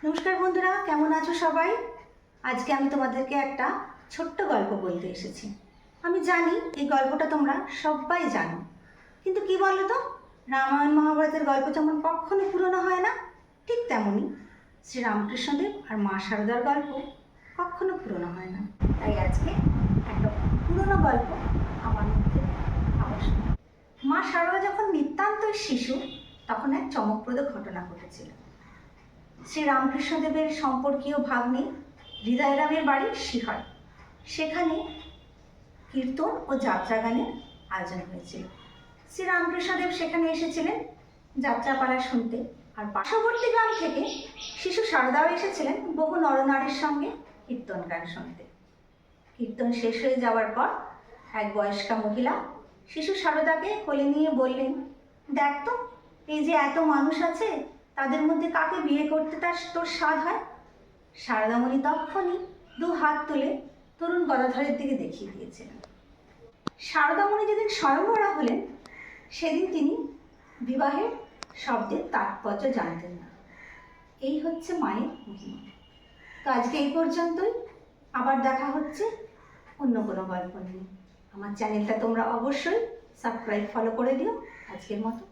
নমস্কার বন্ধুরা, কেমন আছো সবাই? আজকে আমি তোমাদেরকে একটা ছোট্ট গল্প বলতে এসেছি। আমি জানি এই গল্পটা তোমরা সবাই জানো, কিন্তু কি বলো তো, রামায়ণ মহাভারতের গল্প যেমন কখনো পুরনো হয় না, ঠিক তেমনই শ্রীরামকৃষ্ণদেব আর মা শারদার গল্প কখনো পুরনো হয় না। তাই আজকে একটা পুরনো গল্প আমার মধ্যে আবশ্যক। মা শারদা যখন নিতান্তই শিশু, তখন এক চমকপ্রদ ঘটনা ঘটেছিল। শ্রীরামকৃষ্ণদেবের সম্পর্কীয় ভাগ্নে হৃদয়রামের বাড়ি শিহর, সেখানে কীর্তন ও যাত্রা গানের আয়োজন হয়েছিল। শ্রীরামকৃষ্ণদেব সেখানে এসেছিলেন যাত্রাপালা শুনতে, আর পার্শ্ববর্তী গ্রাম থেকে শিশু শারদাও এসেছিলেন বহু নরনারীর সঙ্গে কীর্তন গান শুনতে। কীর্তন শেষ হয়ে যাওয়ার পর এক বয়স্কা মহিলা শিশু শারদাকে কোলে নিয়ে বললেন, দেখ তো, এই যে এত মানুষ আছে, তাদের মধ্যে কাকে বিয়ে করতে তোর স্বাদ হয়? শারদামণি তখনই দু হাত তুলে তরুণ গদাধরের দিকে দেখিয়ে দিয়েছিলেন। শারদামণি যেদিন স্বয়ংবরা হলেন, সেদিন তিনি বিবাহের শব্দের তাৎপর্য জানতেন না। এই হচ্ছে মায়ের মহিমা। তো আজকে এই পর্যন্তই, আবার দেখা হচ্ছে অন্য কোনো গল্প নিয়ে। আমার চ্যানেলটা তোমরা অবশ্যই সাবস্ক্রাইব ফলো করে দিও। আজকের মতো